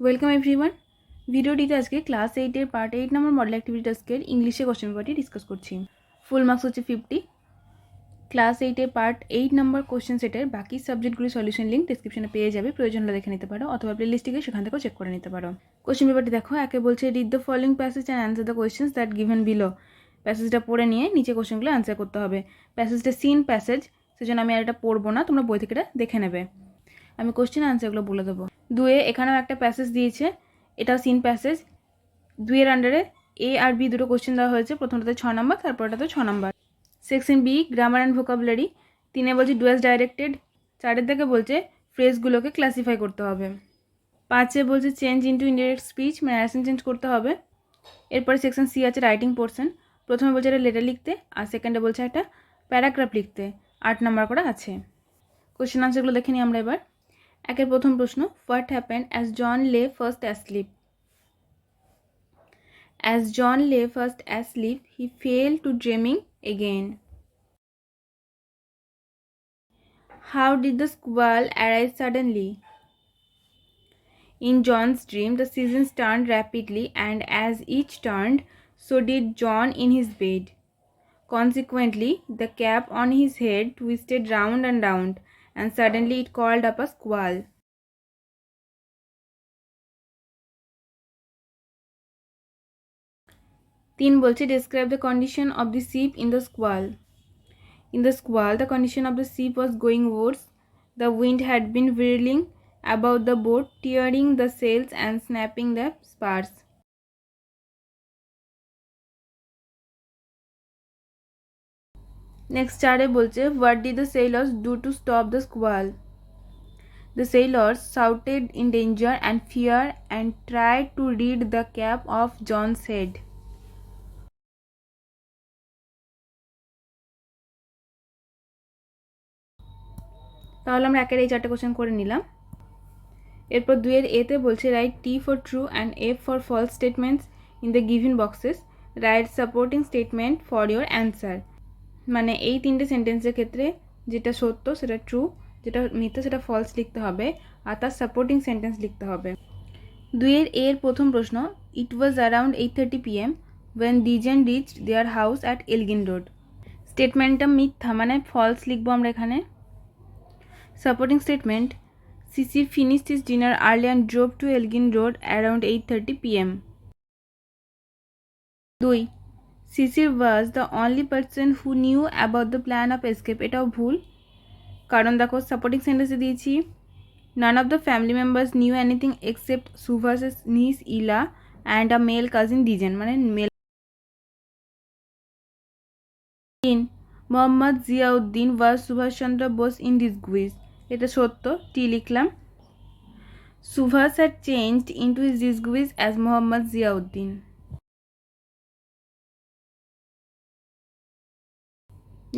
Welcome everyone. ভিডিওটিতে আজকে class 8-এর part 8 নম্বর model activity টাস্কের ইংলিশে কোশ্চেন পেপারটি ডিসকাস করছি। ফুল মার্কস হচ্ছে 50। ক্লাস 8-এর পার্ট 8 নম্বর কোশ্চেন সেটের বাকি সাবজেক্টগুলির সলিউশন লিঙ্ক ডিসক্রিপশনে পেয়ে যাবে, প্রয়োজন হলে দেখে নিতে পারো অথবা প্লেলিস্টে সেখান থেকেও চেক করে নিতে পারো। কোশ্চেন পেপারটি দেখো, একে বলছে read the following passage and answer the questions that given below. প্যাসেজটা পড়ে নিয়ে নিচে কোশ্চেনগুলো অ্যান্সার করতে হবে। প্যাসেজটা সিন প্যাসেজ, সেজন্য আমি আর এটা পড়বো না, তোমরা বই থেকে এটা দেখে নেবে। আমি কোশ্চেন অ্যান্সারগুলো বলে দেবো। 2 এখানেও একটা প্যাসেজ দিয়েছে, এটাও সিন প্যাসেজ। 2 আন্ডারে এ আর বি দুটো কোশ্চেন দেওয়া হয়েছে, প্রথমটাতে 6 নম্বর, তারপরটাতে 6 নম্বর। Section B grammar and vocabulary. 3 বলছে ডু অ্যাজ ডাইরেক্টেড। 4 থেকে বলছে ফ্রেজগুলোকে ক্লাসিফাই করতে হবে। 5 বলছে চেঞ্জ ইন্টু ইনডিরেক্ট স্পিচ, মানে অ্যাকশন চেঞ্জ করতে হবে। এরপরে সেকশন সি আছে রাইটিং পোর্শন। প্রথমে বলছে একটা লেটার লিখতে, আর সেকেন্ডে বলছে একটা প্যারাগ্রাফ লিখতে। 8 নম্বর করে আছে। কোশ্চেন আনসারগুলো দেখে নিই আমরা এবার। একের প্রথম প্রশ্ন, হোয়াট হ্যাপেন্ড অ্যাজ জন লে first asleep? As John lay fast asleep, he fell to dreaming again. How did the squall arise suddenly? In John's dream, the seasons turned rapidly, and as each turned, so did John in his bed. Consequently, the cap on his head twisted round and round, and suddenly it called up a squall. तीन बोलছে describe the condition of the ship in the squall. In the squall, the condition of the ship was going worse. The wind had been whirling about the boat, tearing the sails and snapping the spars. Next chart bolche, what did the sailors do to stop the squall? The sailors shouted in danger and fear and tried to rid the cap of John's head. তাহলে আমরা একের এই চারটে question করে নিলাম। এরপর 2 এতে বলছে write T for true and F for false statements in the given boxes, write supporting statement for your answer. মানে এই তিনটে সেন্টেন্সের ক্ষেত্রে যেটা সত্য সেটা ট্রু, যেটা মিথ্যা সেটা ফলস লিখতে হবে, আর তার সাপোর্টিং সেন্টেন্স লিখতে হবে। 2 এর প্রথম প্রশ্ন, it was around 8:30 PM when Dijen reached their house at Elgin road. স্টেটমেন্টটা মিথ্যা, মানে ফলস লিখবো আমরা এখানে। Supporting statement, Sissy finished his dinner early and drove to Elgin Road around 8:30 PM. 2. Sissy was the only person who knew about the plan of escape. এটাও ভুল, কারণ দেখো সাপোর্টিং সেন্টেন্সে দিয়েছি none of the family members knew anything except Subhas's niece Ila and a male cousin Dijen, মানে male. 3. Mohammad Ziauddin was Subhash Chandra Bose in disguise. এটা সত্য, টি লিখলাম। Subhas had changed into his disguise as Mohammad Ziauddin.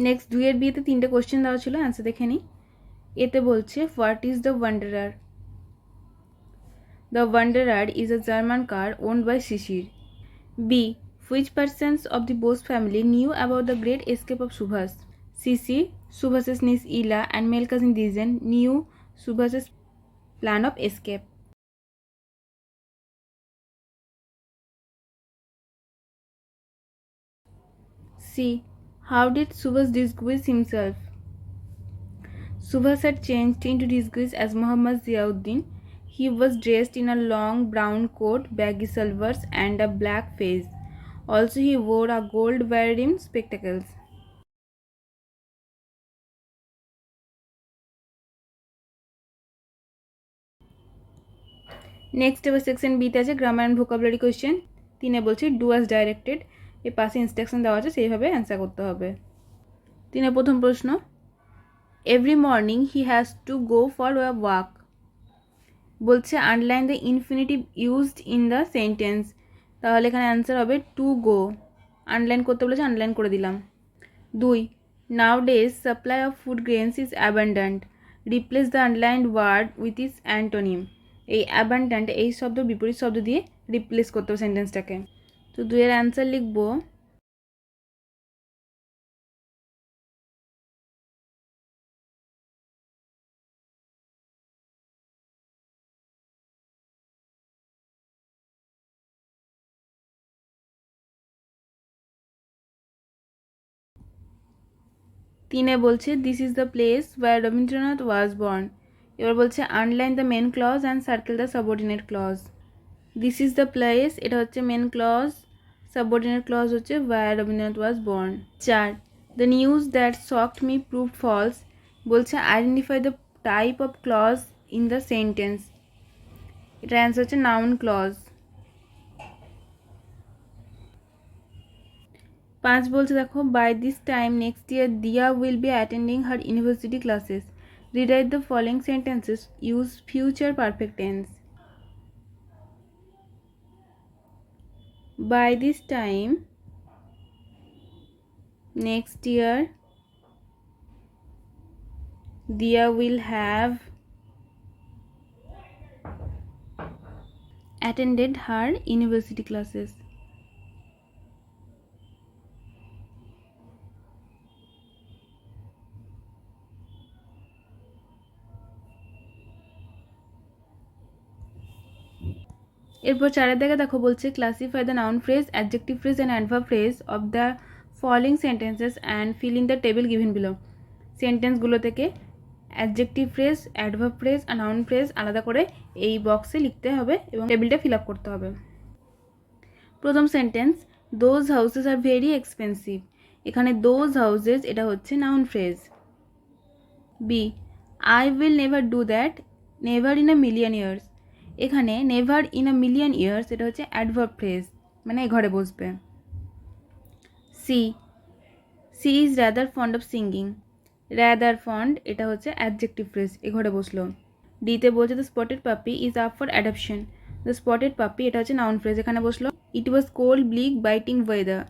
Next 2 বিয়েতে 3টে question দেওয়া ছিল, answer দেখে নিই। এতে বলছে what is the wanderer? The wanderer is a German car owned by Sisir. B, which persons of the Bose family knew about the great escape of Subhas? সিসি, Subhas's niece Ila and male cousin Dwijen knew Subhas's plan of escape. C, how did Subhas disguise himself? Subhas had changed into disguise as Mohammad Ziauddin. He was dressed in a long brown coat, baggy salwars, and a black face. Also, he wore a gold wire-rimmed spectacles. Next এবার section বিতে আছে grammar and vocabulary question. 3 বলছে do as directed, এর পাশে instruction দেওয়া আছে, সেইভাবে answer করতে হবে। 3 প্রথম প্রশ্ন, every morning he has to go for a walk. বলছে underline the infinitive used in the sentence, তাহলে এখানে অ্যান্সার হবে টু গো। আন্ডারলাইন করতে বলেছে, আন্ডারলাইন করে দিলাম। 2, nowadays supply of food grains is abundant, replace the underlined word with its antonym. এই abundant এই শব্দ বিপরীত শব্দ দিয়ে রিপ্লেস করতে হবে সেন্টেন্সটাকে। তো 2 অ্যান্সার লিখবো তিনে বলছে this is the place where Rabindranath was born. এবার বলছে underline the main clause and circle the subordinate clause. This is the place, এটা হচ্ছে মেন ক্লজ, সাবঅর্ডিনেট ক্লজ হচ্ছে where Rabindranath was born. 4 the news that shocked me proved false. বলছে identify the type of clause in the sentence. এটা answer হচ্ছে noun clause. 5 বলছে দেখো by this time next year Diya will be attending her university classes. Rewrite the following sentences, use future perfect tense. By this time next year Dia will have attended her university classes. এরপর 4 দিকে দেখো বলছে classify the noun phrase, adjective phrase and adverb phrase of the following sentences and fill in the table given below. সেন্টেন্সগুলো থেকে adjective phrase, adverb phrase আর noun phrase আলাদা করে এই বক্সে লিখতে হবে এবং টেবিলটা ফিল আপ করতে হবে। প্রথম sentence, those houses are very expensive. এখানে দোজ হাউসেস এটা হচ্ছে noun phrase. B, I will never do that, never in a million years. এখানে never in a million years এটা হচ্ছে অ্যাডভার্ব ফ্রেজ, মানে ঘরে বসবে। C, she is rather fond of singing. Rather fond এটা হচ্ছে অ্যাডজেক্টিভ ফ্রেজ, এ ঘরে বসলো। ডিতে বলছে the spotted puppy is up for adoption. The spotted puppy এটা হচ্ছে নাউন ফ্রেজ, এখানে বসলো। It was cold bleak biting weather.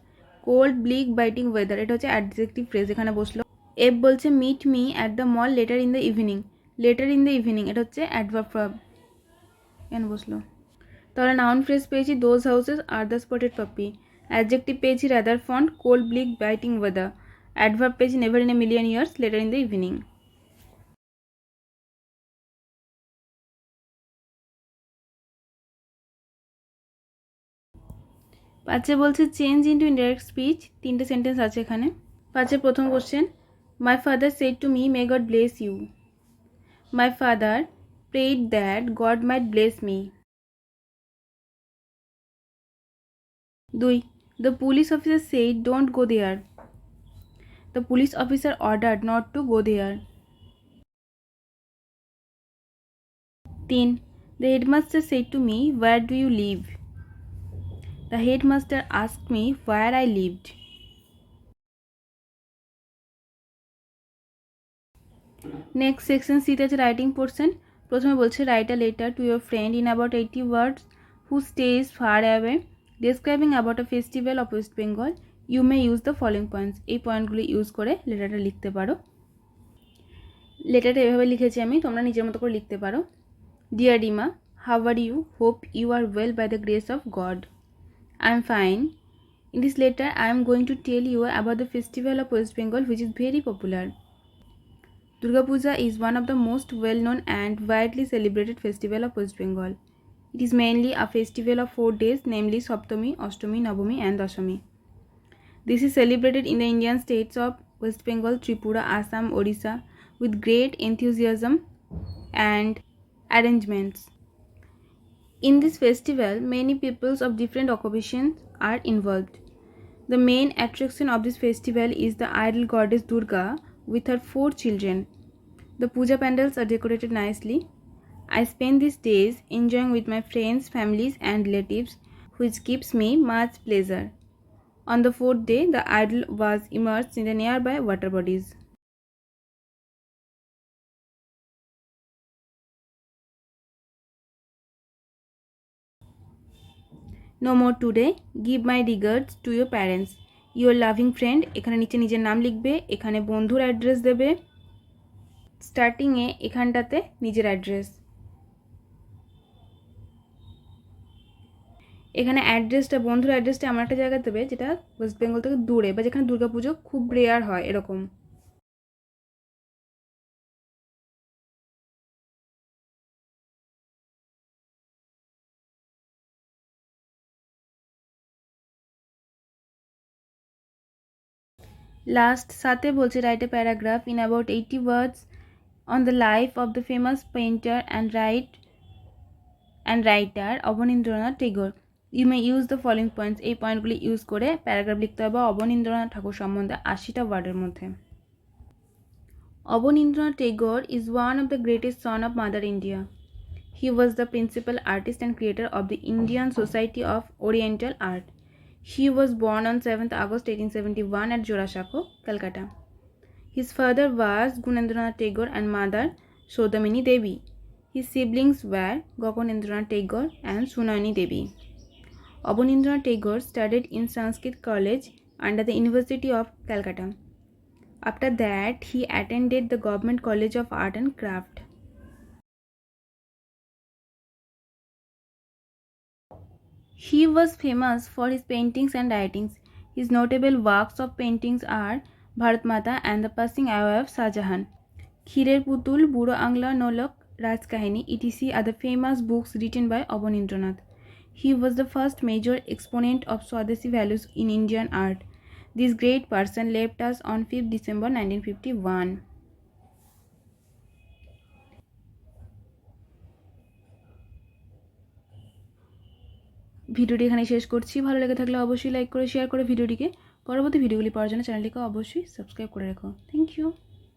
Cold bleak biting weather এটা হচ্ছে অ্যাডজেক্টিভ ফ্রেজ, এখানে বসলো। এফ বলছে meet me at the mall later in the evening. Later in the evening এটা হচ্ছে অ্যাডভার্ব ভার্ব, এখানে বসলো। তাহলে নাউন ফ্রেজ পেয়েছি দোজ হাউসেস আর দ্য স্পটেড পাপি, অ্যাডজেক্টিভ পেয়েছি rather fond, cold bleak biting weather, adverb পেয়েছি never in a million years, later in the evening. পাঁচে বলছে চেঞ্জ ইন্টু ইনডাইরেক্ট স্পিচ, 3টে সেন্টেন্স আছে এখানে। পাঁচের প্রথম question, my father said to me may God bless you. My father prayed that God might bless me. 2 the police officer said don't go there. The police officer ordered not to go there. 3 the headmaster said to me where do you live. The headmaster asked me where I lived. Next section সিতে আছে writing portion. প্রথমে বলছে write a letter to your friend in about 80 words who stays far away describing about a festival of West Bengal. You may use the following points. এই পয়েন্টগুলি use করে লেটারটা লিখতে পারো। লেটারটা এভাবে লিখেছি আমি, তোমরা নিজের মতো করে লিখতে পারো। Dear Rima, how are you? Hope you are well by the grace of God. I am fine. In this letter, I am going to tell you about the festival of West Bengal, which is very popular. Durga Puja is one of the most well-known and widely celebrated festival of West Bengal. It is mainly a festival of 4 days, namely Saptami, Ashtami, Navami and Dashami. This is celebrated in the Indian states of West Bengal, Tripura, Assam, Odisha with great enthusiasm and arrangements. In this festival, many peoples of different occupations are involved. The main attraction of this festival is the idol goddess Durga with her 4 children. The puja pandals are decorated nicely. I spend these days enjoying with my friends, families and relatives, which gives me much pleasure. On the 4th day, the idol was immersed in the nearby water bodies. No more today. Give my regards to your parents. Your loving friend. এখানে নিচে নিজের নাম লিখবে, এখানে বন্ধুর address দেবে, স্টার্টিংয়ে এখানটাতে নিজের অ্যাড্রেস। এখানে অ্যাড্রেসটা, বন্ধুর অ্যাড্রেসটা এমন একটা জায়গায় দেবে যেটা ওয়েস্ট বেঙ্গল থেকে দূরে বা যেখানে দুর্গাপুজো খুব রেয়ার হয়, এরকম। লাস্ট 7 বলছে write a paragraph in about 80 words on the life of the famous painter and writer Abanindranath Tagore. You may use the following points, এই পয়েন্টগুলি ইউজ করে প্যারাগ্রাফ লিখতে হবে অবনীন্দ্রনাথ ঠাকুর সম্বন্ধে 80টা ওয়ার্ডের মধ্যে। Abanindranath Tagore is one of the greatest sons of Mother India. He was the principal artist and creator of the Indian Society of Oriental Art. He was born on 7th August 1871 at Jorashako, Calcutta. His father was Gunaendranath Tagore and mother Shodamini Devi. His siblings were Gopalendranath Tagore and Sunayani Devi. Abanindranath Tagore studied in Sanskrit College under the University of Calcutta. After that, he attended the Government College of Art and Craft. He was famous for his paintings and writings. His notable works of paintings are Bharat Mata and the Passing Away of Shah Jahan. Khirer Putul, Buro Angla Nolok, Raj Kahini, etc. are the famous books written by Abanindranath. He was the first major exponent of Swadeshi values in Indian art. This great person left us on 5th December 1951. ভিডিওটি এখানে শেষ করছি। ভালো লেগে থাকলে অবশ্যই like করে share করে ভিডিওটিকে পরবর্তী ভিডিওগুলি পাওয়ার জন্য চ্যানেলটিকে অবশ্যই সাবস্ক্রাইব করে রাখো। Thank you.